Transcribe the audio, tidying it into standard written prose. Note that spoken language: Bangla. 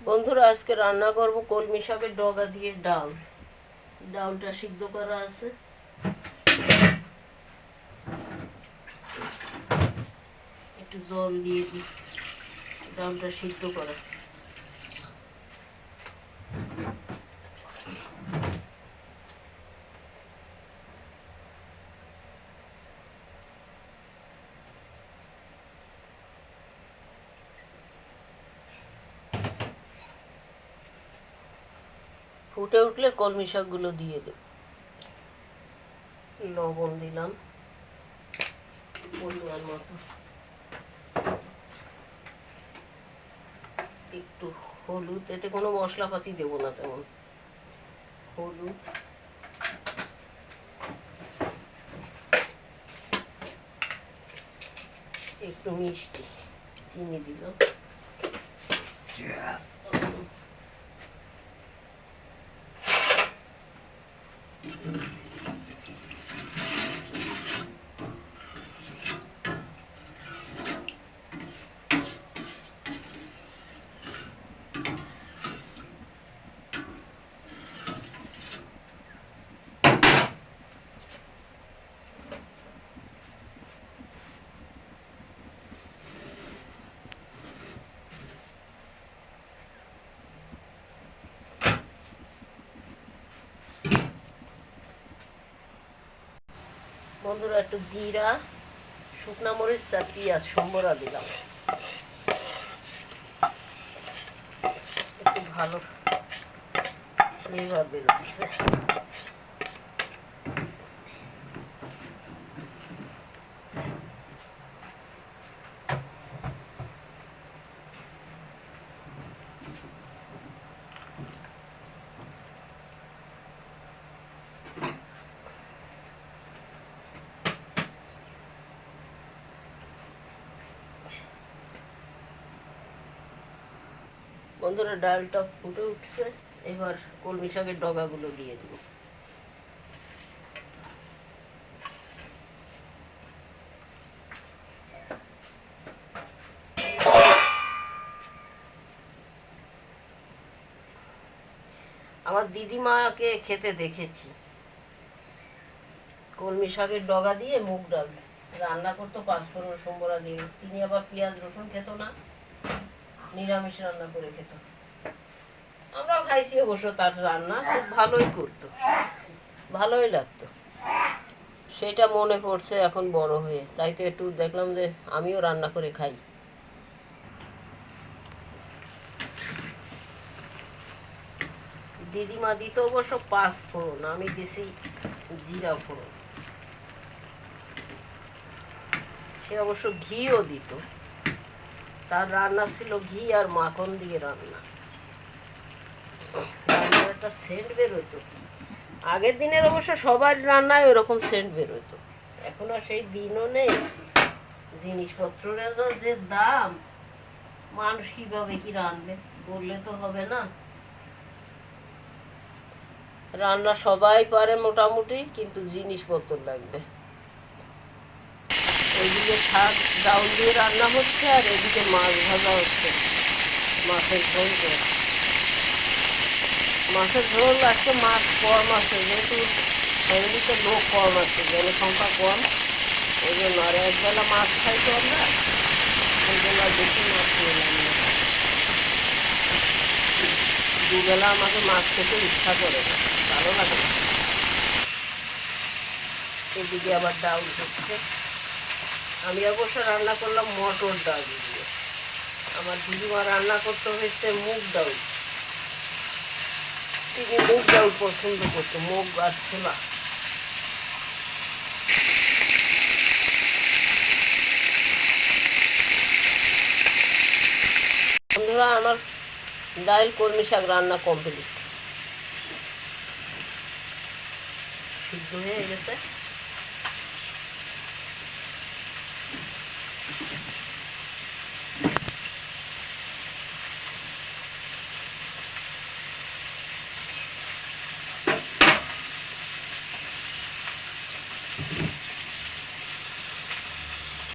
বন্ধুরা, আজকে রান্না করব কলমি শাকের ডগা দিয়ে ডাল। ডালটা সিদ্ধ করা আছে, একটু জল দিয়ে দিই। ডালটা সিদ্ধ করা। ফুটে উঠলে কলমি শাকগুলো দিয়ে দেব। লবণ দিলাম পরিমাণ মতো, একটু হলুদ, এতে কোনো মশলাপাতি দেবো না তেমন। হলুদ, একটু মিষ্টি, চিনি দিলাম। বন্ধুরা, একটু জিরা, শুকনা মরিচ আর পেঁয়াজ সম্বরা দিলাম। একটু ভালো ফ্লেভার বেরোচ্ছে। বন্ধুরা, ডালটা ফুটে উঠছে, এবার কলমি শাকের ডগাগুলো দিয়ে দেব। আমার দিদিমাকে খেতে দেখেছি কলমি শাকের ডগা দিয়ে মুগ ডাল রান্না করতো, পাঁচফোড়ন সম্বরা দিয়ে। তিনি আবার পেঁয়াজ রসুন খেত না, নিরামিষ রান্না করে খেত। আমরাও খাইছি অবশ্য, তার রান্না খুব ভালোই করতো, ভালোই লাগতো। সেটা মনে পড়ছে এখন বড় হয়ে, তাই তো একটু দেখলাম যে আমিও রান্না করে খাই। দিদিমা দিত অবশ্য পাঁচফোড়ন, আমি দিছি জিরা ফোড়ন। সে অবশ্য ঘিও দিত, তার রান্না ছিল ঘি আর মাখন দিয়ে রান্না। রান্নার একটা সেন্ট বেরোতো। আগের দিনের অবশ্য সবার রান্নায় ওরকম সেন্ট বেরোতো। এখন আর সেই দিনও নেই। জিনিসপত্রের যে দাম, মানুষ কিভাবে কি রান্না করলে তো হবে না। রান্না সবাই পারে মোটামুটি, কিন্তু জিনিসপত্র লাগবে। ওইদিকে শাক ডাউল দিয়ে রান্না হচ্ছে, আর এদিকে মাছ ভাজা হচ্ছে। মাছের ঝোল করে, মাছের ঝোল আজকে মাছ কম আছে, যেহেতু ফ্যামিলিতে লোক কম আছে, জনসংখ্যা কম, ওই জন্য। আর একবেলা মাছ খাই তো আমরা, ওই জন্য আর বেশি মাছ নিলাম না। দুবেলা আমাকে মাছ খেতে ইচ্ছা করে না, ভালো লাগে না। এদিকে আবার ডাউল হচ্ছে। আমি অবশ্য রান্না করলাম মটর ডাল দিয়ে। আমার দিদিমা রান্না করতে হয়েছে মুগ ডাল। তিনি মুগ ডাল পছন্দ করতো, মুগ আর ছোলা। বন্ধুরা, আমার ডাল কলমি শাক রান্না কমপ্লিট, সিদ্ধ হয়ে গেছে।